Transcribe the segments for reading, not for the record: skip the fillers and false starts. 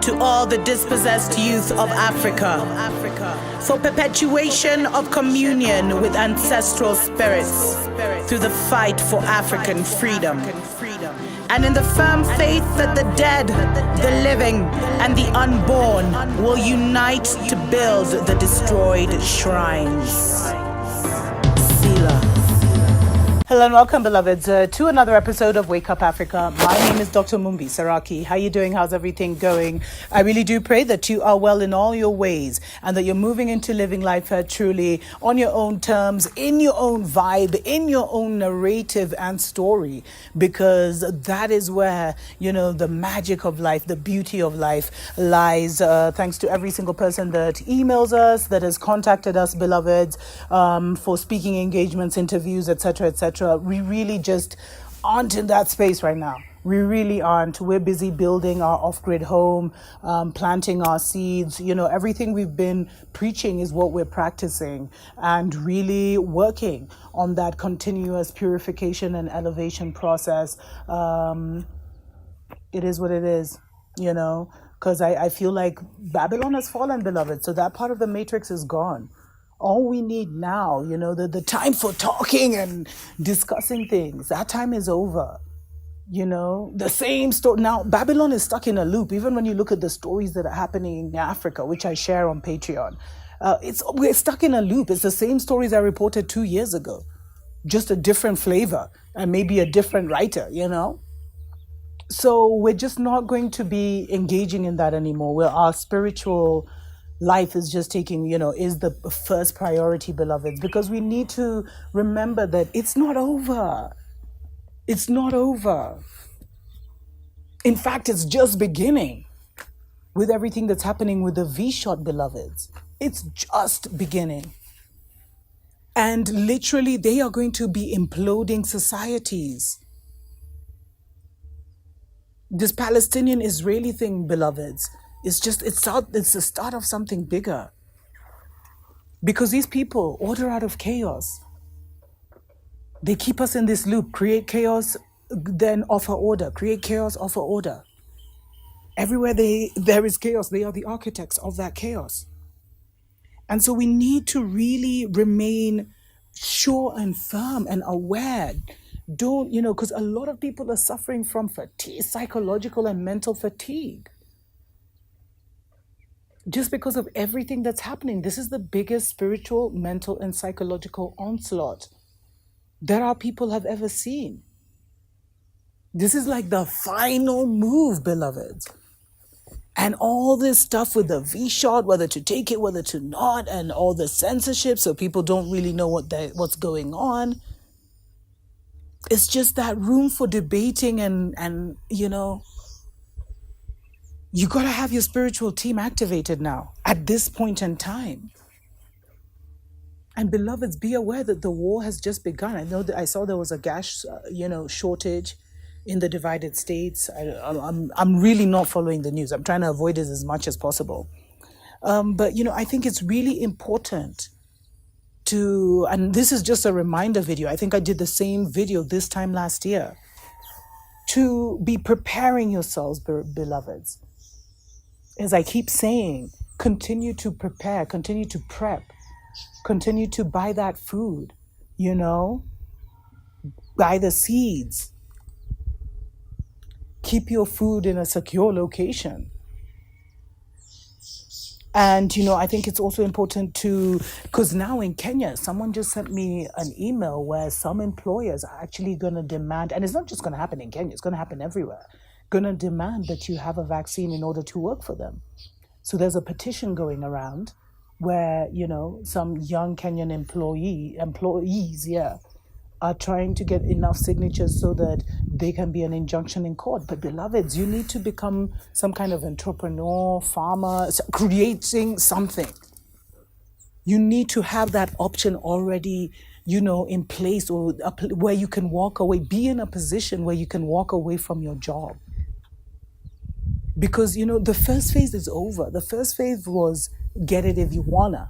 to all the dispossessed youth of Africa, for perpetuation of communion with ancestral spirits through the fight for African freedom, and in the firm faith that the dead, the living, and the unborn will unite to build the destroyed shrines. Selah. Hello and welcome, beloveds, to another episode of Wake Up Africa. My name is Dr. Mumbi Saraki. How are you doing? How's everything going? I really do pray that you are well in all your ways and that you're moving into living life truly on your own terms, in your own vibe, in your own narrative and story, because that is where, the magic of life, the beauty of life lies. Thanks to every single person that emails us, that has contacted us, beloveds, for speaking engagements, interviews, etc., etc. We really just aren't in that space right now. We really aren't. We're busy building our off-grid home, planting our seeds. Everything we've been preaching is what we're practicing, and really working on that continuous purification and elevation process. It is what it is, because I feel like Babylon has fallen, beloved. So that part of the matrix is gone. All we need now, the time for talking and discussing things, that time is over. The same story. Now, Babylon is stuck in a loop. Even when you look at the stories that are happening in Africa, which I share on Patreon, we're stuck in a loop. It's the same stories I reported 2 years ago, just a different flavor and maybe a different writer, So we're just not going to be engaging in that anymore. Where our spiritual life is just taking, is the first priority, beloveds, because we need to remember that it's not over. It's not over. In fact, it's just beginning with everything that's happening with the V-shot, beloveds. It's just beginning. And literally, they are going to be imploding societies. This Palestinian-Israeli thing, beloveds, it's the start of something bigger. Because these people order out of chaos. They keep us in this loop, create chaos, then offer order, create chaos, offer order. Everywhere there is chaos, they are the architects of that chaos. And so we need to really remain sure and firm and aware. Don't, because a lot of people are suffering from fatigue, psychological and mental fatigue. Just because of everything that's happening. This is the biggest spiritual, mental, and psychological onslaught that our people have ever seen. This is like the final move, beloveds. And all this stuff with the V-shot, whether to take it, whether to not, and all the censorship, so people don't really know what's going on. It's just that room for debating and you got to have your spiritual team activated now at this point in time. And beloveds, be aware that the war has just begun. I know that I saw there was a gas, shortage in the divided states. I'm really not following the news. I'm trying to avoid it as much as possible. But I think it's really important to, and this is just a reminder video. I think I did the same video this time last year, to be preparing yourselves, beloveds. As I keep saying, continue to prepare, continue to prep, continue to buy that food, buy the seeds. Keep your food in a secure location. And, I think it's also important because now in Kenya, someone just sent me an email where some employers are actually going to demand, and it's not just going to happen in Kenya, it's going to happen everywhere, going to demand that you have a vaccine in order to work for them. So there's a petition going around where, some young Kenyan employees, are trying to get enough signatures so that they can be an injunction in court. But beloveds, you need to become some kind of entrepreneur, farmer, creating something. You need to have that option already, in place, or where you can walk away, be in a position where you can walk away from your job. Because, the first phase is over. The first phase was get it if you wanna.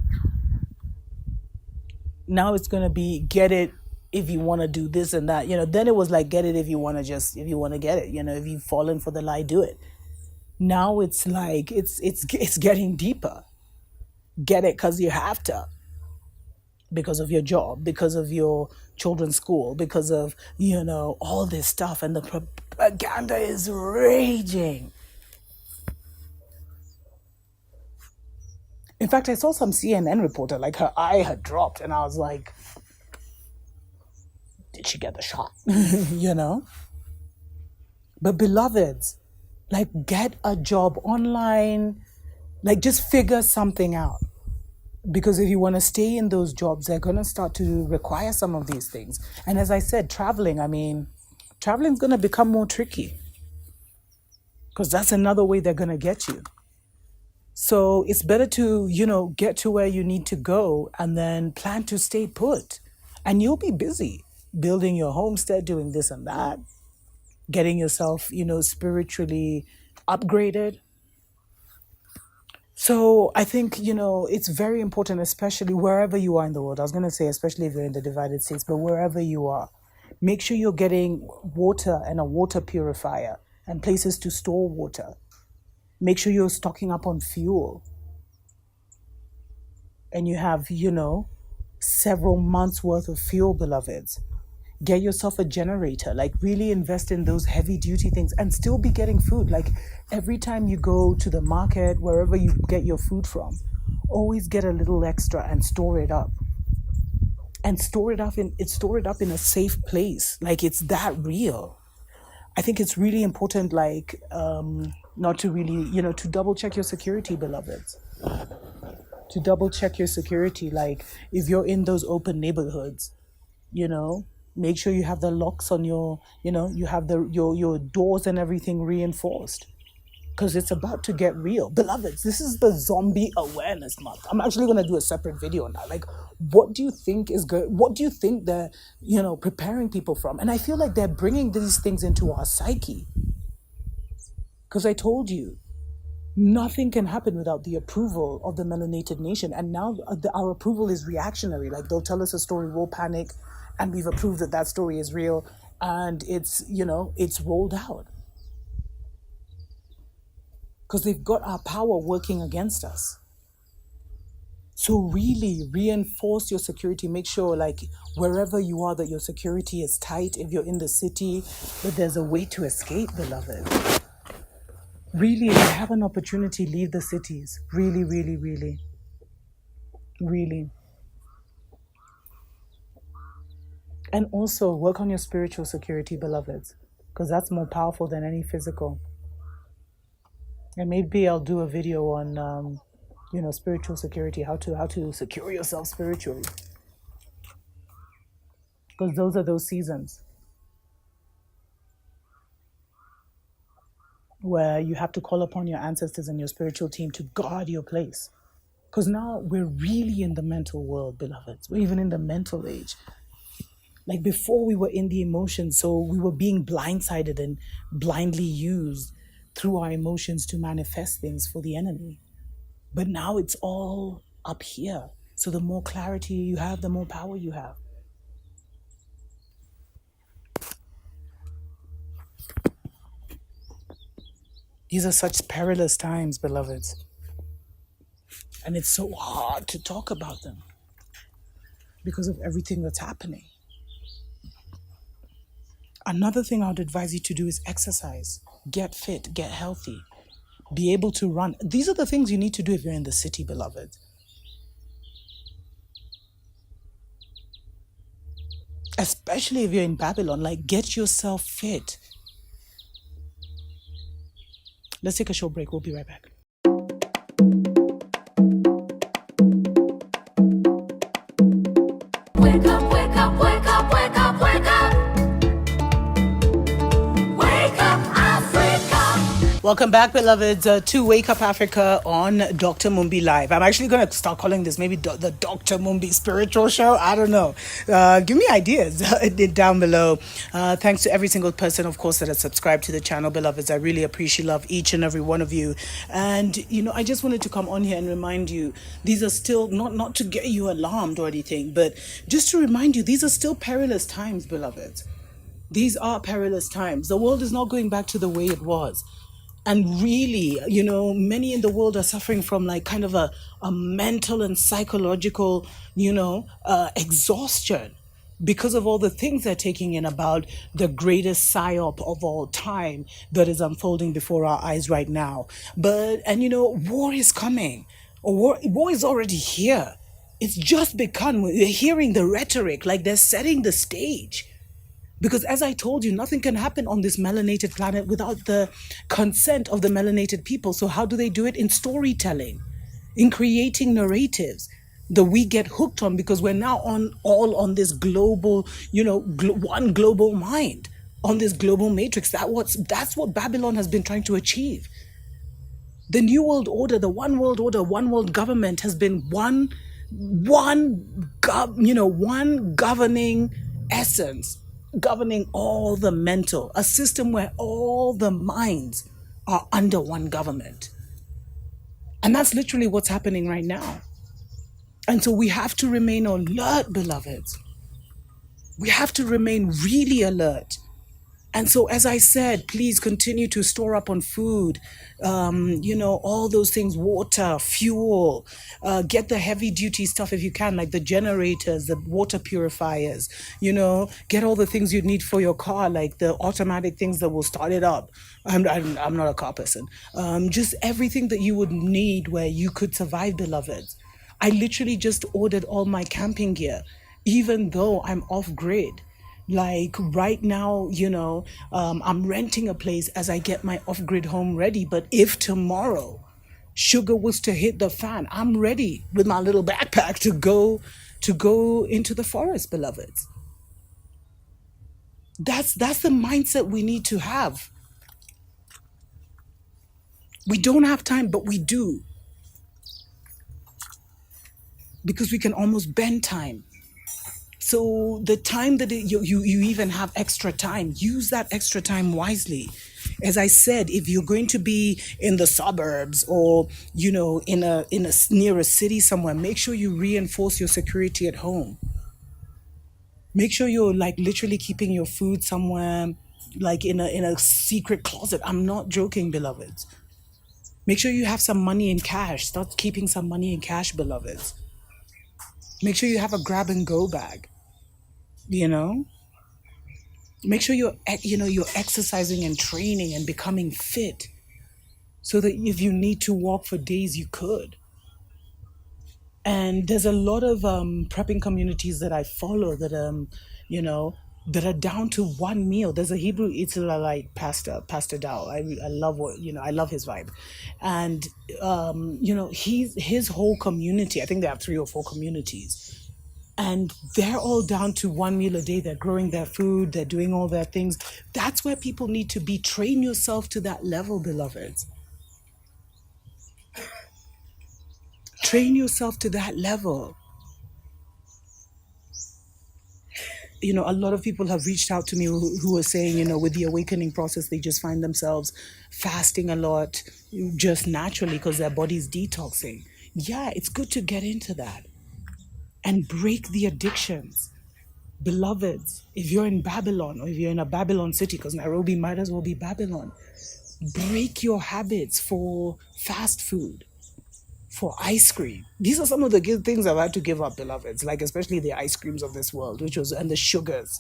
Now it's going to be get it if you want to do this and that. Then it was like get it if you want to get it. If you've fallen for the lie, do it. Now it's like it's getting deeper. Get it because you have to, because of your job, because of your children's school, because of, all this stuff. And the propaganda is raging. In fact, I saw some CNN reporter, like her eye had dropped, and I was like, did she get the shot? you know? But beloveds, like, get a job online, like, just figure something out. Because if you want to stay in those jobs, they're going to start to require some of these things. And as I said, traveling is going to become more tricky, because that's another way they're going to get you. So it's better to, get to where you need to go and then plan to stay put. And you'll be busy building your homestead, doing this and that, getting yourself, spiritually upgraded. So I think, it's very important, especially wherever you are in the world. I was going to say, especially if you're in the divided states, but wherever you are, make sure you're getting water and a water purifier and places to store water. Make sure you're stocking up on fuel. And you have, several months worth of fuel, beloveds. Get yourself a generator, like really invest in those heavy duty things and still be getting food. Like every time you go to the market, wherever you get your food from, always get a little extra and store it up. And store it up in a safe place. Like it's that real. I think it's really important, like, not to really, to double check your security, beloveds. To double check your security. Like if you're in those open neighborhoods, make sure you have the locks on your, you have your doors and everything reinforced, because it's about to get real. Beloveds, this is the Zombie Awareness Month. I'm actually going to do a separate video on that. Like, what do you think is good? What do you think they're, preparing people from? And I feel like they're bringing these things into our psyche. Because I told you, nothing can happen without the approval of the melanated nation. And now our approval is reactionary. Like they'll tell us a story, we'll panic, and we've approved that story is real, and it's rolled out. Because they've got our power working against us. So really reinforce your security. Make sure, like, wherever you are, that your security is tight. If you're in the city, that there's a way to escape, beloved. Really, if you have an opportunity, leave the cities. Really, really, really. Really. And also work on your spiritual security, beloveds, because that's more powerful than any physical. And maybe I'll do a video on, spiritual security, how to secure yourself spiritually. Because those are those seasons where you have to call upon your ancestors and your spiritual team to guard your place. Because now we're really in the mental world, beloveds. We're even in the mental age. Like before, we were in the emotions, so we were being blindsided and blindly used through our emotions to manifest things for the enemy. But now it's all up here. So the more clarity you have, the more power you have. These are such perilous times, beloveds. And it's so hard to talk about them because of everything that's happening. Another thing I would advise you to do is exercise. Get fit, get healthy, be able to run. These are the things you need to do if you're in the city, beloved. Especially if you're in Babylon, like get yourself fit. Let's take a short break. We'll be right back. Wake up, wake up, wake up, wake up, wake up. Wake up, Africa. Welcome back, beloveds, to Wake Up Africa on Dr. Mumbi Live. I'm actually going to start calling this maybe the Dr. Mumbi Spiritual Show. I don't know. Give me ideas down below. Thanks to every single person, of course, that has subscribed to the channel, beloveds. I really appreciate love each and every one of you. And, I just wanted to come on here and remind you, these are still, not to get you alarmed or anything, but just to remind you, these are still perilous times, beloveds. These are perilous times. The world is not going back to the way it was. And really, many in the world are suffering from like kind of a mental and psychological, exhaustion because of all the things they're taking in about the greatest psyop of all time that is unfolding before our eyes right now. And war is coming. Or war is already here. It's just begun. We're hearing the rhetoric, like they're setting the stage. Because as I told you, nothing can happen on this melanated planet without the consent of the melanated people. So how do they do it? In storytelling, in creating narratives that we get hooked on, because we're now all on this global, one global mind, on this global matrix. That's what Babylon has been trying to achieve. The new world order, the one world order, one world government has been one governing essence, governing all the mental, a system where all the minds are under one government. And that's literally what's happening right now. And so we have to remain alert, beloveds. We have to remain really alert. And so, as I said, please continue to store up on food, all those things, water, fuel, get the heavy duty stuff if you can, like the generators, the water purifiers, get all the things you need for your car, like the automatic things that will start it up. I'm not a car person. Just everything that you would need where you could survive, beloveds. I literally just ordered all my camping gear, even though I'm off grid. Like right now, I'm renting a place as I get my off-grid home ready. But if tomorrow sugar was to hit the fan, I'm ready with my little backpack to go into the forest, beloveds. That's the mindset we need to have. We don't have time, but we do. Because we can almost bend time. So the time that you even have extra time, use that extra time wisely. As I said, if you're going to be in the suburbs or in a near a city somewhere, make sure you reinforce your security at home. Make sure you're like literally keeping your food somewhere, like in a secret closet. I'm not joking, beloveds. Make sure you have some money in cash. Start keeping some money in cash, beloveds. Make sure you have a grab and go bag. Make sure you're exercising and training and becoming fit, so that if you need to walk for days, you could. And there's a lot of prepping communities that I follow that that are down to one meal. There's a Hebrew Israelite Pastor Dow. I love I love his vibe. And his whole community, I think they have 3 or 4 communities, and they're all down to one meal a day. They're growing their food, they're doing all their things. That's where people need to be. Train yourself to that level, beloveds. Train yourself to that level. A lot of people have reached out to me who are saying, with the awakening process, they just find themselves fasting a lot, just naturally, because their body's detoxing. Yeah, it's good to get into that and break the addictions. Beloveds, if you're in Babylon, or if you're in a Babylon city, because Nairobi might as well be Babylon, break your habits for fast food, for ice cream. These are some of the good things I've had to give up, beloveds, like especially the ice creams of this world, and the sugars.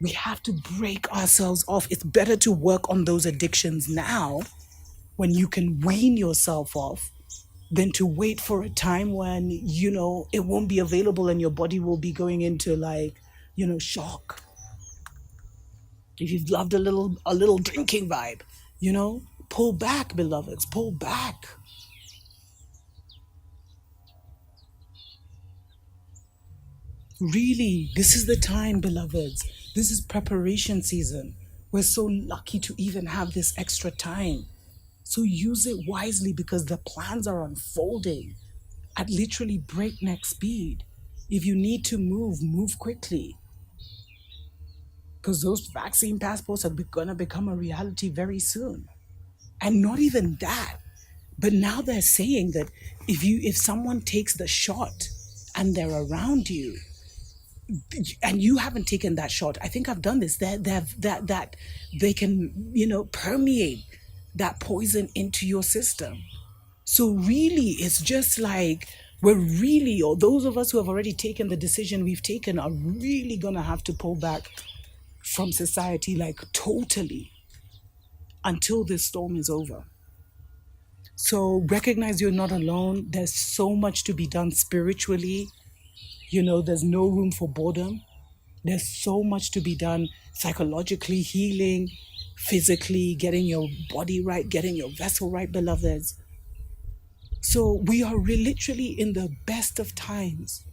We have to break ourselves off. It's better to work on those addictions now, when you can wean yourself off, than to wait for a time when it won't be available and your body will be going into shock. If you've loved a little drinking vibe, pull back, beloveds, pull back. Really, this is the time, beloveds. This is preparation season. We're so lucky to even have this extra time. So use it wisely, because the plans are unfolding at literally breakneck speed. If you need to move quickly. Because those vaccine passports are going to become a reality very soon. And not even that, but now they're saying that if someone takes the shot and they're around you, and you haven't taken that shot, I think I've done this, that they can, permeate that poison into your system. So really, it's just like we're really, or those of us who have already taken the decision we've taken are really gonna have to pull back from society, like totally, until this storm is over. So recognize you're not alone. There's so much to be done spiritually. There's no room for boredom. There's so much to be done psychologically, healing, physically, getting your body right, getting your vessel right, beloveds. So we are literally in the best of times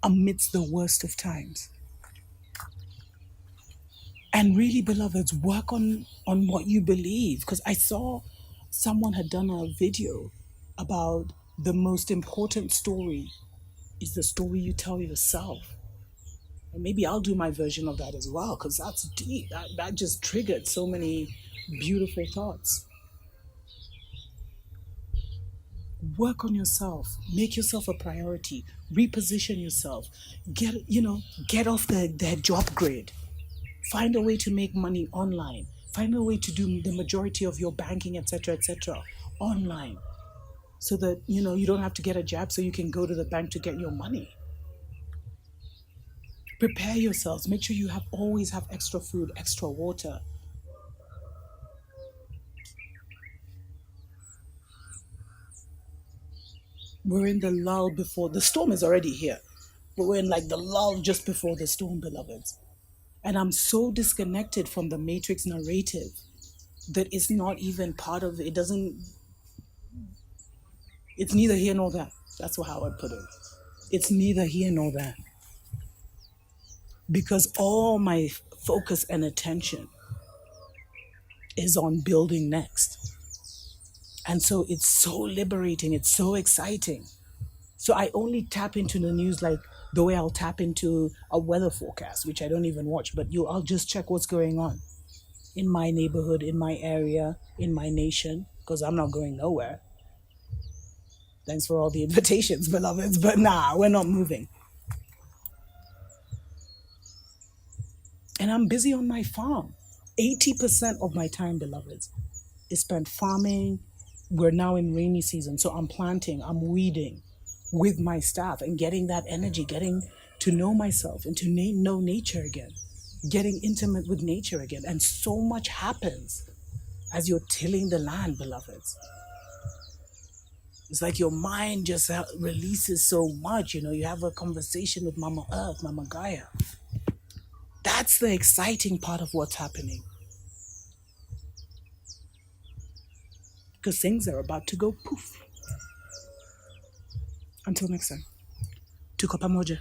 amidst the worst of times. And really, beloveds, work on what you believe. Because I saw someone had done a video about the most important story is the story you tell yourself. And maybe I'll do my version of that as well, because that's deep. That just triggered so many beautiful thoughts. Work on yourself. Make yourself a priority. Reposition yourself. Get off the job grid. Find a way to make money online. Find a way to do the majority of your banking, etc., online. So that, you don't have to get a job so you can go to the bank to get your money. Prepare yourselves. Make sure you always have extra food, extra water. We're in the lull before the storm is already here. But we're in like the lull just before the storm, beloveds. And I'm so disconnected from the Matrix narrative that it's not even part of it. It's neither here nor there. That's how I put it. It's neither here nor there. Because all my focus and attention is on building next. And so it's so liberating. It's so exciting. So I only tap into the news like the way I'll tap into a weather forecast, which I don't even watch, but I'll just check what's going on in my neighborhood, in my area, in my nation, because I'm not going nowhere. Thanks for all the invitations, beloveds, but we're not moving. And I'm busy on my farm. 80% of my time, beloveds, is spent farming. We're now in rainy season, so I'm planting, I'm weeding with my staff and getting that energy, getting to know myself and to know nature again, getting intimate with nature again. And so much happens as you're tilling the land, beloveds. It's like your mind just releases so much. You have a conversation with Mama Earth, Mama Gaia. That's the exciting part of what's happening. Because things are about to go poof. Until next time. Tuko pamoja.